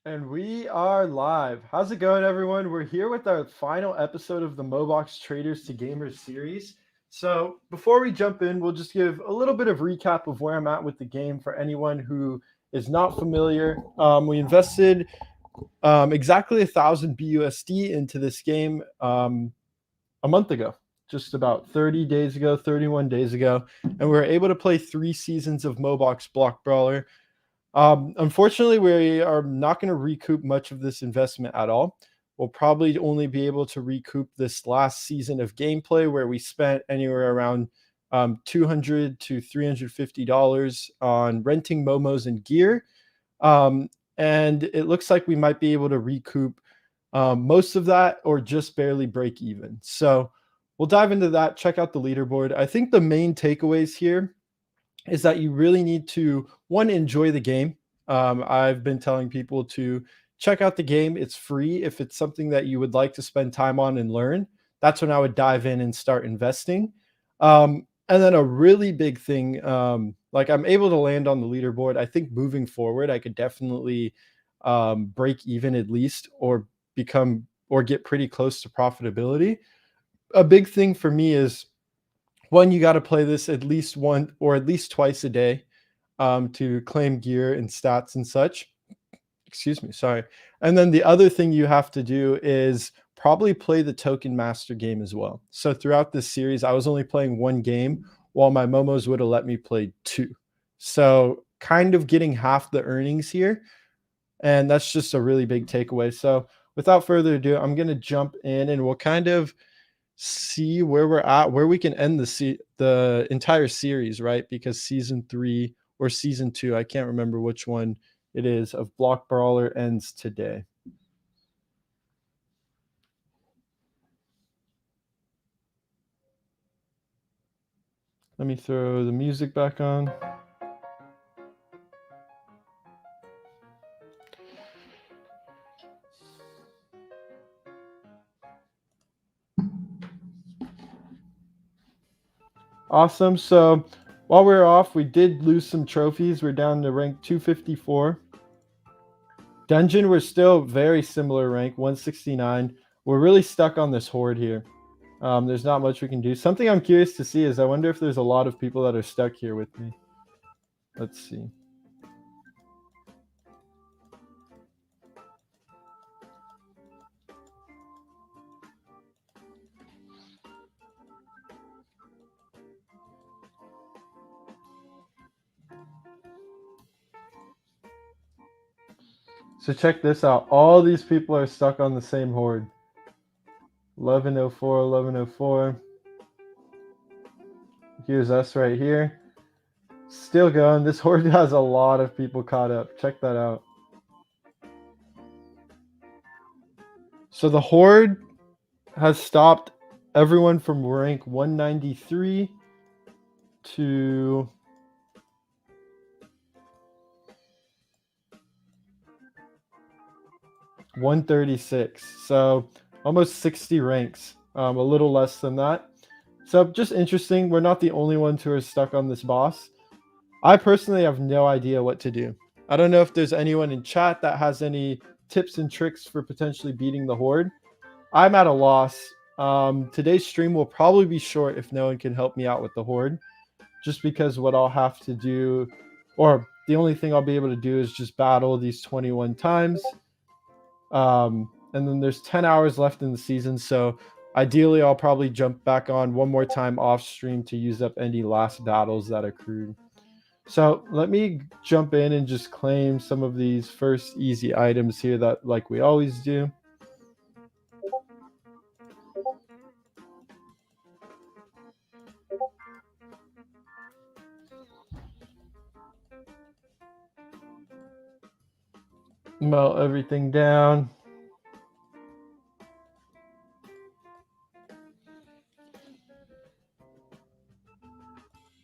And we are live. How's it going, everyone? We're here with our final episode of the MoBox Traders to Gamers series. So, before we jump in, we'll just give a little bit of recap of where I'm at with the game for anyone who is not familiar. We invested exactly 1,000 BUSD into this game a month ago, just about 30 days ago, 31 days ago, and we were able to play 3 seasons of MoBox Block Brawler. Unfortunately, we are not going to recoup much of this investment at all. We'll probably only be able to recoup this last season of gameplay where we spent anywhere around $200 to $350 on renting momos and gear. And it looks like we might be able to recoup most of that or just barely break even. So we'll dive into that, check out the leaderboard. I think the main takeaways here is that you really need to, one, enjoy the game. I've been telling people to check out the game. It's free. If it's something that you would like to spend time on and learn, that's when I would dive in and start investing. And then a really big thing, like I'm able to land on the leaderboard. I think moving forward, I could definitely break even at least, or become or get pretty close to profitability. A big thing for me is, one, you got to play this at least one or at least twice a day to claim gear and stats and such. Excuse me, sorry. And then the other thing you have to do is probably play the token master game as well. So throughout this series, I was only playing one game while my momos would have let me play two. So kind of getting half the earnings here. And that's just a really big takeaway. So without further ado, I'm going to jump in and we'll kind of see where we're at, where we can end the entire series, right? Because season 3 or season 2, I can't remember which one it is, of Block Brawler ends today. Let me throw the music back on. Awesome. So while we were off, we did lose some trophies. We're down to rank 254. Dungeon, we're still very similar rank, 169. We're really stuck on this horde here. There's not much we can do. Something I'm curious to see is, I wonder if there's a lot of people that are stuck here with me. Let's see. So check this out. All these people are stuck on the same horde. 1104, 1104. Here's us right here. Still going. This horde has a lot of people caught up. Check that out. So the horde has stopped everyone from rank 193 to $136. So almost 60 ranks, a little less than that. So just interesting. We're not the only ones who are stuck on this boss. I personally have no idea what to do. I don't know if there's anyone in chat that has any tips and tricks for potentially beating the horde. I'm at a loss. Today's stream will probably be short if no one can help me out with the horde, just because what I'll have to do, or the only thing I'll be able to do, is just battle these 21 times. And then there's 10 hours left in the season, so ideally I'll probably jump back on one more time off stream to use up any last battles that accrued. So let me jump in and just claim some of these first easy items here, that like we always do. Melt everything down.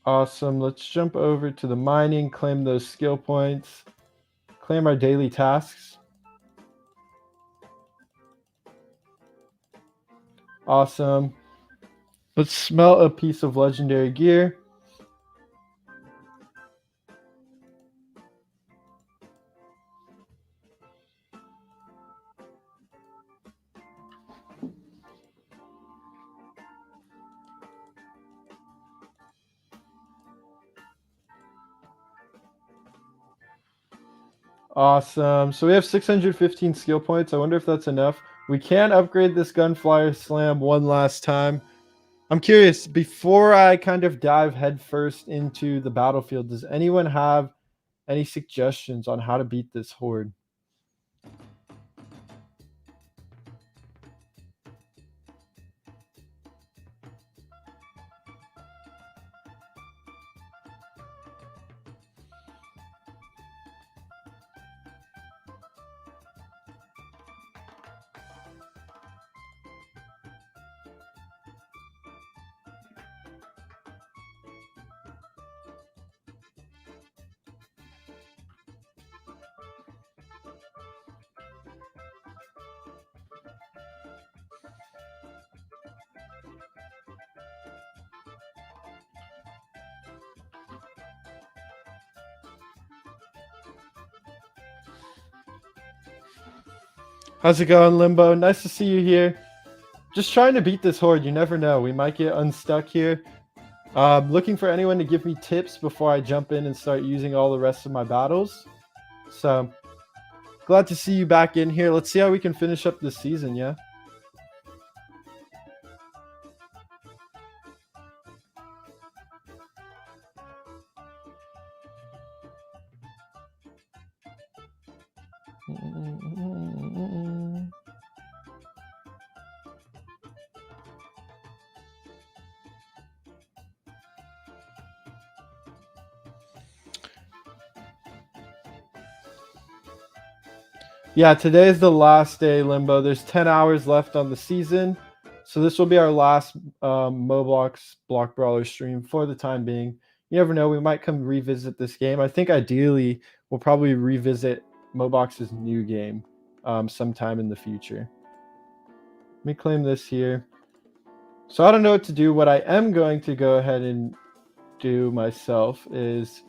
Awesome. Let's jump over to the mining, claim those skill points, claim our daily tasks. Awesome. Let's smelt a piece of legendary gear. Awesome. So we have 615 skill points. I wonder if that's enough. We can upgrade this Gunflyer Slam one last time. I'm curious, before I kind of dive headfirst into the battlefield, does anyone have any suggestions on how to beat this horde? How's it going, Limbo? Nice to see you here. Just trying to beat this horde. You never know. We might get unstuck here. Looking for anyone to give me tips before I jump in and start using all the rest of my battles. So, glad to see you back in here. Let's see how we can finish up this season, yeah? Yeah, today is the last day, Limbo. There's 10 hours left on the season. So this will be our last MoBox Block Brawler stream for the time being. You never know, we might come revisit this game. I think ideally we'll probably revisit MoBox's new game sometime in the future. Let me claim this here. So I don't know what to do. What I am going to go ahead and do myself is,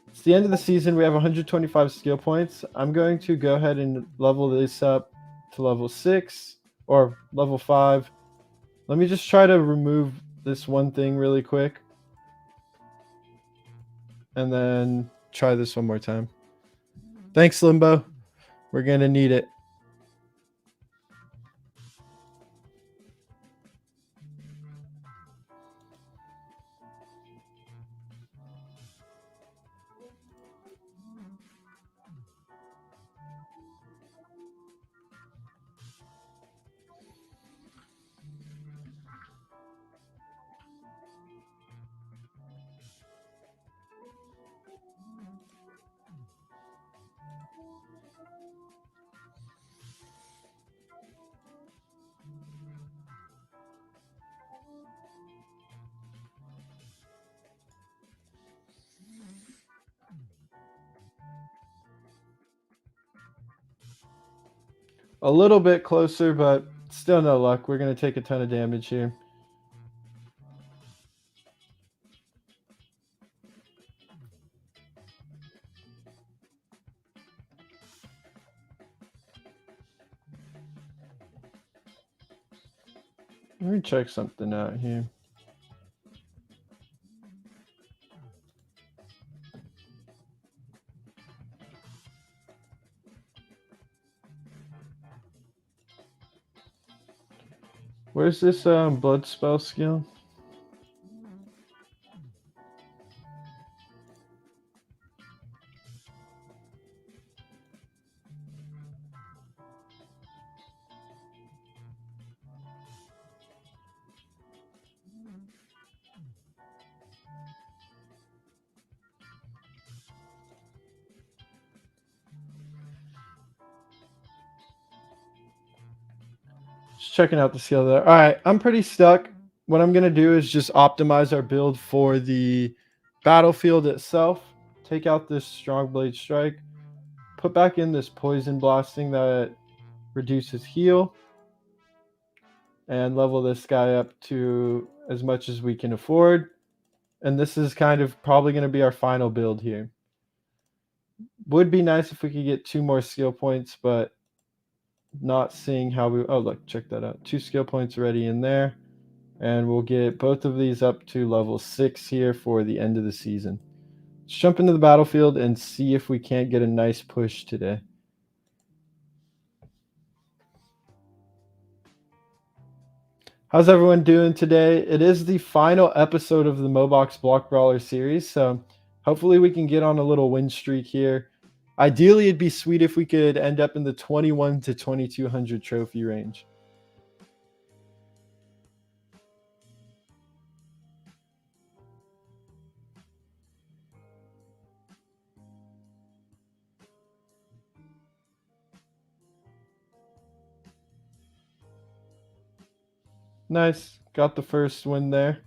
it's the end of the season. We have 125 skill points. I'm going to go ahead and level this up to level 6 or level 5. Let me just try to remove this one thing really quick. And then try this one more time. Thanks, Limbo. We're going to need it. A little bit closer, but still no luck. We're going to take a ton of damage here. Let me check something out here. Where's this blood spell skill? Just checking out the skill there. All right, I'm pretty stuck. What I'm going to do is just optimize our build for the battlefield itself. Take out this strong blade strike. Put back in this poison blasting that reduces heal. And level this guy up to as much as we can afford. And this is kind of probably going to be our final build here. Would be nice if we could get 2 more skill points, but not seeing how we... Oh, look, check that out. 2 skill points already in there. And we'll get both of these up to level 6 here for the end of the season. Let's jump into the battlefield and see if we can't get a nice push today. How's everyone doing today? It is the final episode of the MoBox Block Brawler series, so hopefully we can get on a little win streak here. Ideally, it'd be sweet if we could end up in the 21 to 2200 trophy range. Nice. Got the first win there.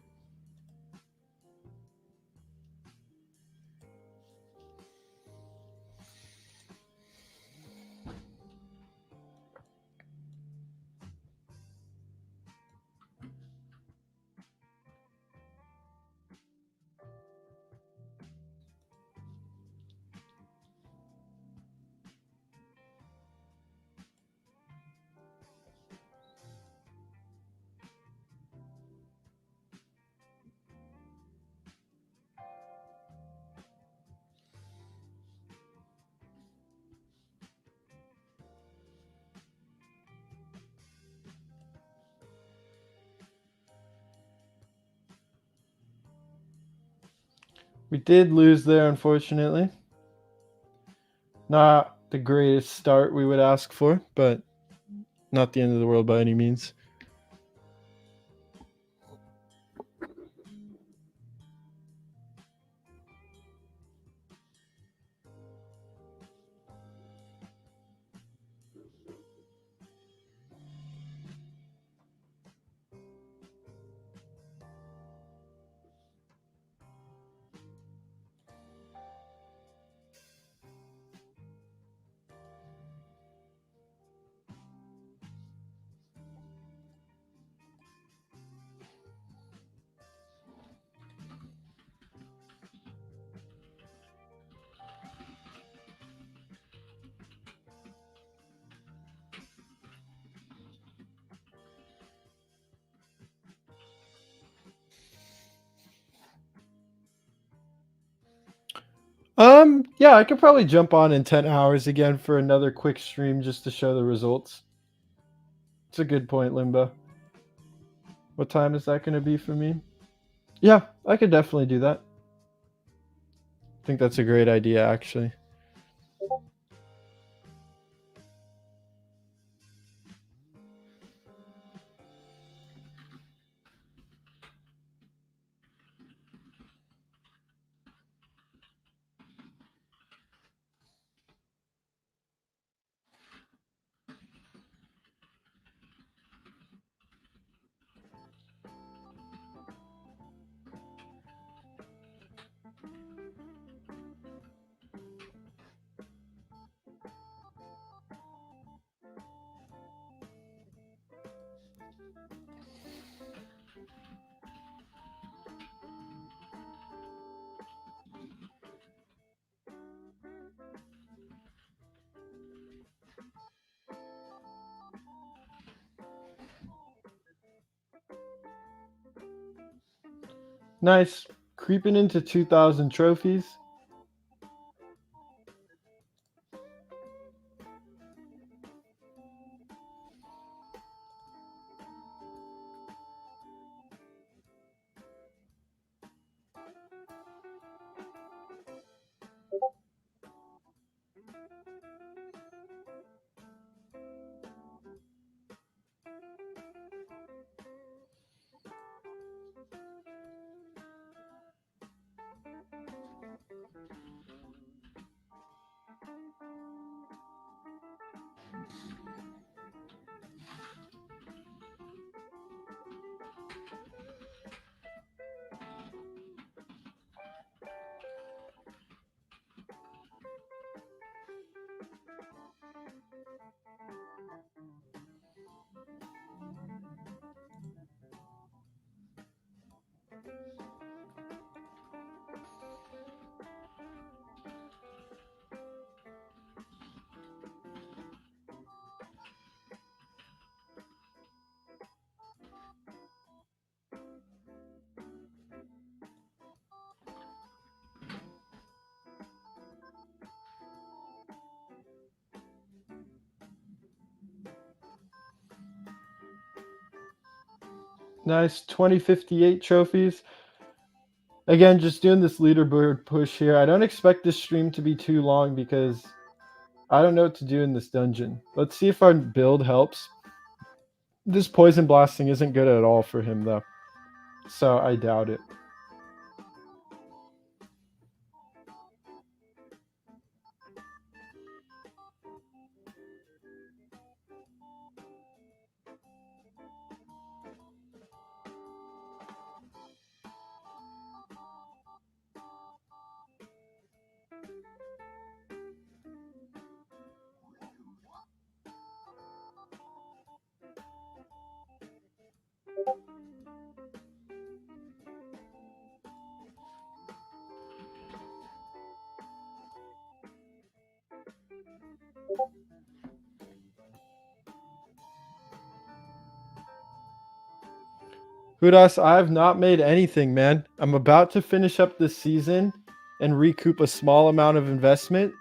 We did lose there, unfortunately. Not the greatest start we would ask for, but not the end of the world by any means. Yeah, I could probably jump on in 10 hours again for another quick stream just to show the results. It's a good point, Limbo. What time is that going to be for me? Yeah, I could definitely do that. I think that's a great idea, actually. Nice. Creeping into 2,000 trophies. Nice 2058 trophies. Again, just doing this leaderboard push here. I don't expect this stream to be too long because I don't know what to do in this dungeon. Let's see if our build helps. This poison blasting isn't good at all for him though, so I doubt it. Hudas, I have not made anything, man. I'm about to finish up this season and recoup a small amount of investment,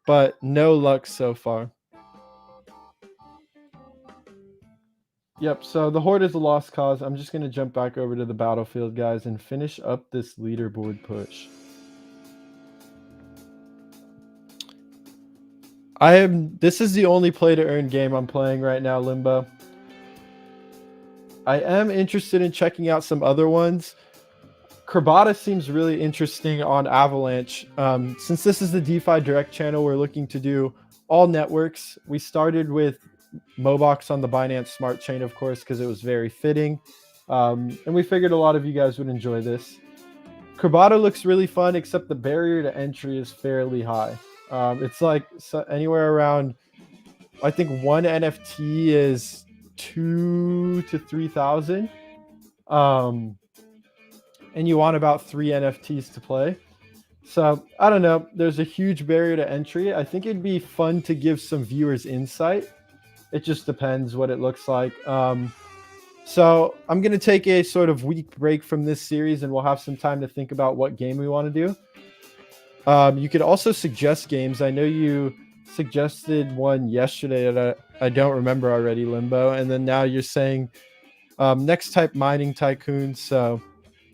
but no luck so far. Yep, so the Horde is a lost cause. I'm just going to jump back over to the battlefield, guys, and finish up this leaderboard push. This is the only play to earn game I'm playing right now, Limbo. I am interested in checking out some other ones. Kerbata seems really interesting on Avalanche. Since this is the DeFi Direct channel, we're looking to do all networks. We started with MoBox on the Binance Smart Chain, of course, because it was very fitting. And we figured a lot of you guys would enjoy this. Kerbata looks really fun, except the barrier to entry is fairly high. It's like anywhere around, I think one NFT is 2,000 to 3,000. And you want about 3 NFTs to play. So I don't know. There's a huge barrier to entry. I think it'd be fun to give some viewers insight. It just depends what it looks like. So I'm going to take a sort of week break from this series, and we'll have some time to think about what game we want to do. You could also suggest games. I know you suggested one yesterday that I don't remember already, Limbo. And then now you're saying next type mining tycoon. So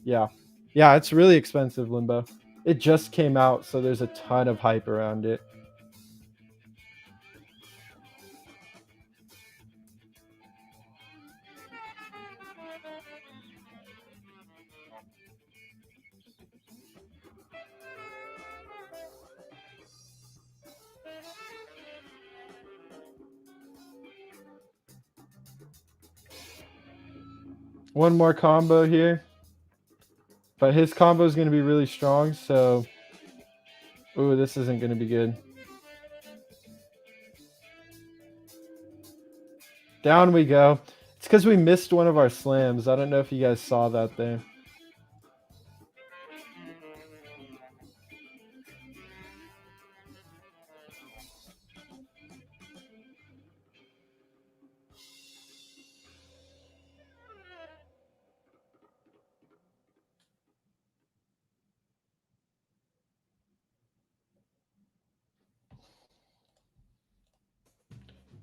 yeah, it's really expensive, Limbo. It just came out, so there's a ton of hype around it. One more combo here. But his combo is going to be really strong, so... Ooh, this isn't going to be good. Down we go. It's because we missed one of our slams. I don't know if you guys saw that there.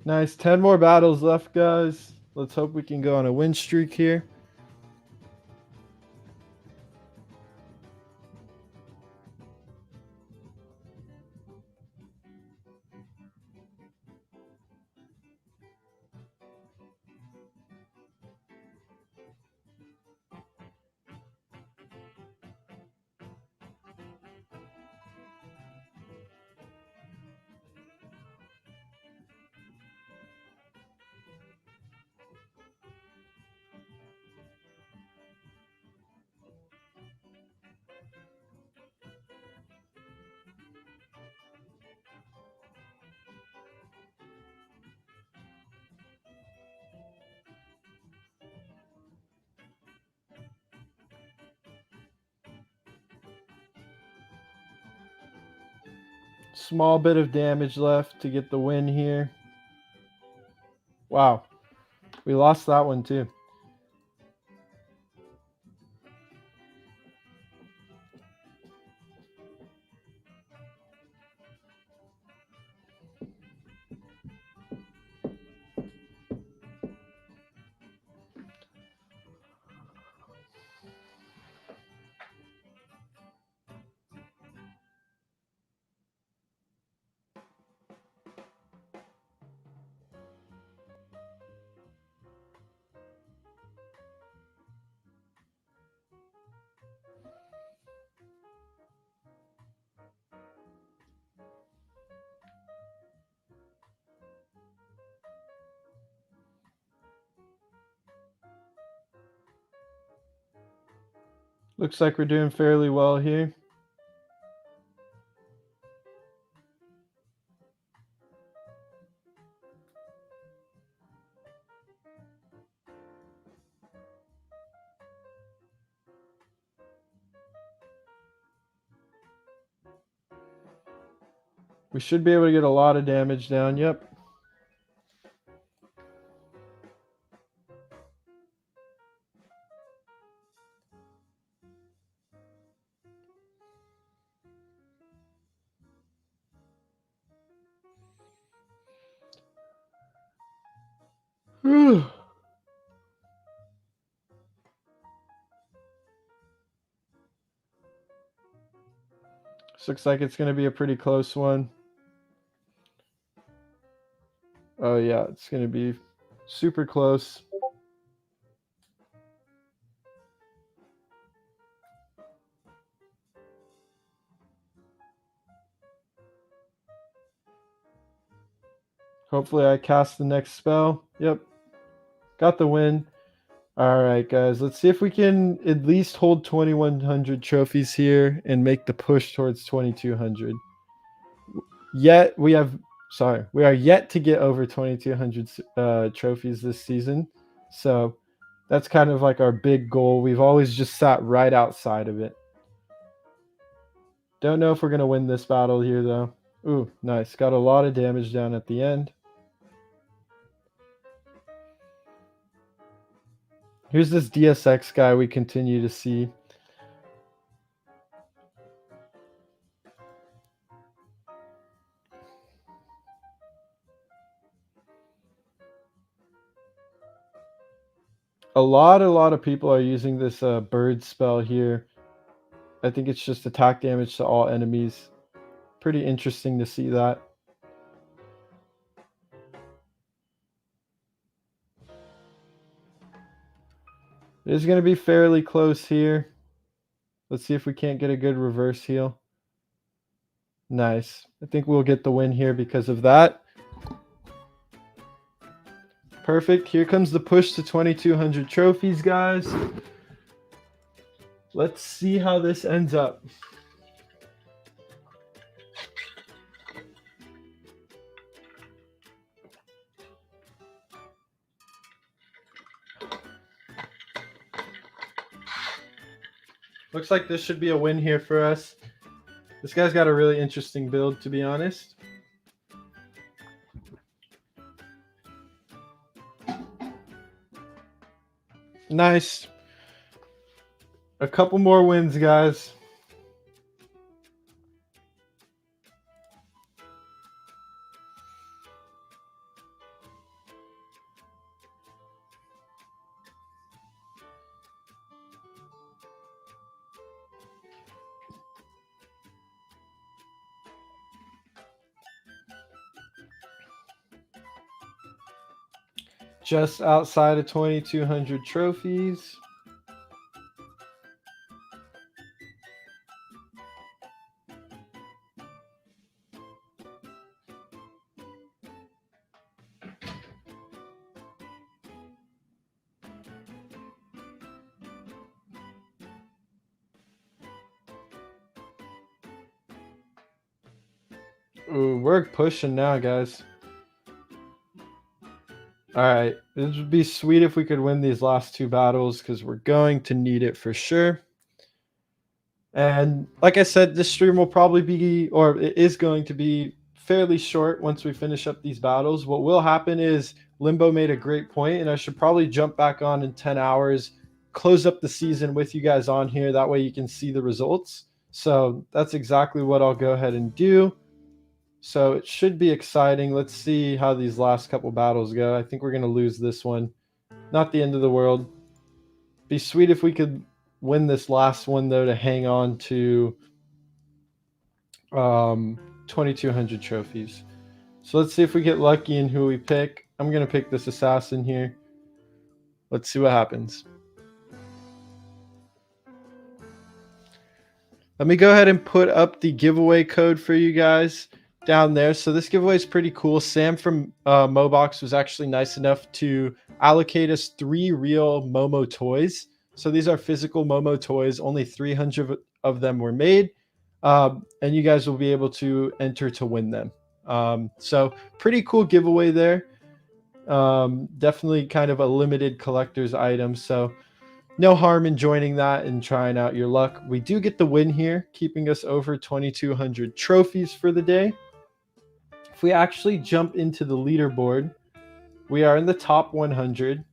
Nice. 10 more battles left, guys. Let's hope we can go on a win streak here. Small bit of damage left to get the win here. Wow. We lost that one too. Looks like we're doing fairly well here. We should be able to get a lot of damage down. Yep. This looks like it's going to be a pretty close one. Oh, yeah, it's going to be super close. Hopefully I cast the next spell. Yep. Got the win. All right, guys. Let's see if we can at least hold 2,100 trophies here and make the push towards 2,200. Yet we are yet to get over 2,200 trophies this season. So that's kind of like our big goal. We've always just sat right outside of it. Don't know if we're going to win this battle here, though. Ooh, nice. Got a lot of damage down at the end. Here's this DSX guy we continue to see. A lot of people are using this bird spell here. I think it's just attack damage to all enemies. Pretty interesting to see that. It is going to be fairly close here. Let's see if we can't get a good reverse heal. Nice. I think we'll get the win here because of that. Perfect. Here comes the push to 2,200 trophies, guys. Let's see how this ends up. Looks like this should be a win here for us. This guy's got a really interesting build, to be honest. Nice. A couple more wins, guys. Just outside of 2,200 trophies. Ooh, we're pushing now, guys. All right, this would be sweet if we could win these last two battles because we're going to need it for sure. And like I said, this stream will probably be, or it is going to be fairly short once we finish up these battles. What will happen is Limbo made a great point, and I should probably jump back on in 10 hours, close up the season with you guys on here. That way you can see the results. So that's exactly what I'll go ahead and do. So it should be exciting. Let's see how these last couple battles go. I think we're going to lose this one. Not the end of the world. Be sweet if we could win this last one, though, to hang on to 2,200 trophies. So let's see if we get lucky in who we pick. I'm going to pick this assassin here. Let's see what happens. Let me go ahead and put up the giveaway code for you guys down there. So this giveaway is pretty cool. Sam from MoBox was actually nice enough to allocate us 3 real Momo toys. So these are physical Momo toys. Only 300 of them were made. And you guys will be able to enter to win them. So pretty cool giveaway there. Definitely kind of a limited collector's item. So no harm in joining that and trying out your luck. We do get the win here, keeping us over 2,200 trophies for the day. If we actually jump into the leaderboard, we are in the top 100.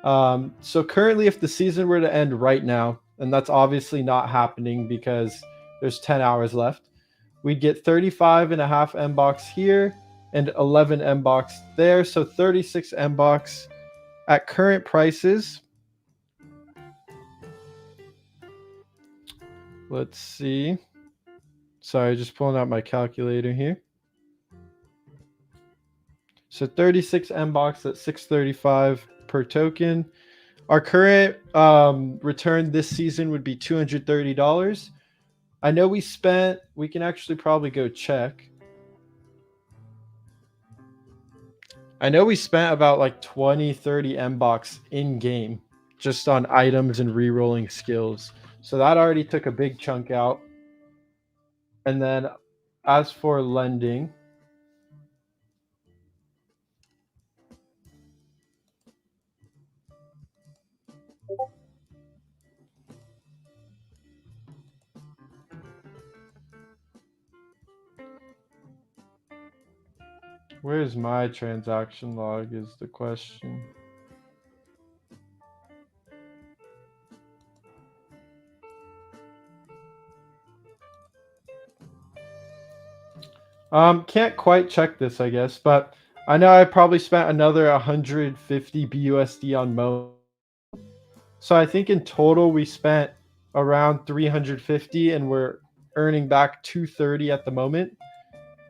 So currently, if the season were to end right now, and that's obviously not happening because there's 10 hours left, we'd get 35.5 MBox here and 11 MBox there. So 36 MBox at current prices. Let's see. Sorry, just pulling out my calculator here. So 36 MBox at 635 per token. Our current return this season would be $230. I know we can actually probably go check. I know we spent about like 20, 30 MBox in game just on items and re-rolling skills. So that already took a big chunk out. And then as for lending, where's my transaction log is the question. Can't quite check this, I guess, but I know I probably spent another 150 BUSD on Mo. So I think in total we spent around 350 and we're earning back 230 at the moment.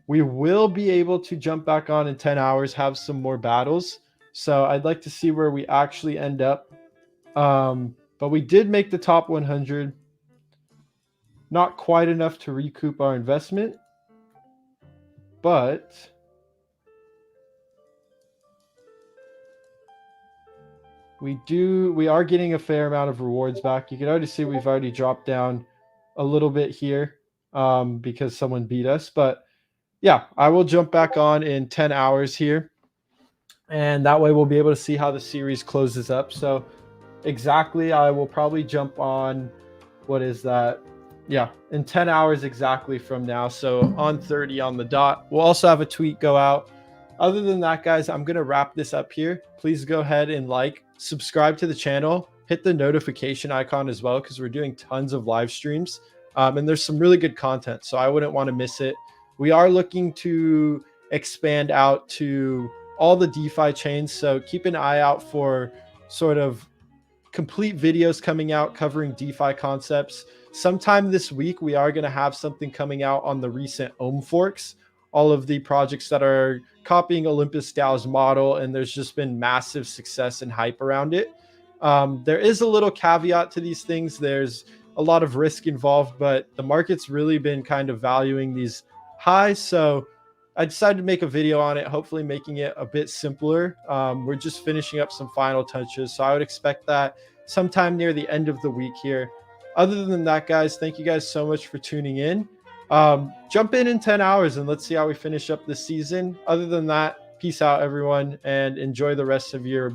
We will be able to jump back on in 10 hours, have some more battles. So I'd like to see where we actually end up. But we did make the top 100. Not quite enough to recoup our investment, but we are getting a fair amount of rewards back. You can already see we've already dropped down a little bit here because someone beat us. But yeah, I will jump back on in 10 hours here. And that way we'll be able to see how the series closes up. So exactly, I will probably jump on, what is that? Yeah, in 10 hours exactly from now. So on 30 on the dot. We'll also have a tweet go out. Other than that, guys, I'm going to wrap this up here. Please go ahead and subscribe to the channel, hit the notification icon as well, because we're doing tons of live streams. And there's some really good content, so I wouldn't want to miss it. We are looking to expand out to all the DeFi chains, so keep an eye out for sort of complete videos coming out covering DeFi concepts. Sometime this week, we are going to have something coming out on the recent Ohm forks, all of the projects that are copying Olympus DAO's model, and there's just been massive success and hype around it. There is a little caveat to these things. There's a lot of risk involved, but the market's really been kind of valuing these highs. So I decided to make a video on it, hopefully making it a bit simpler. We're just finishing up some final touches, so I would expect that sometime near the end of the week here. Other than that, guys, thank you guys so much for tuning in. Jump in 10 hours and let's see how we finish up this season. Other than that, peace out, everyone, and enjoy the rest of your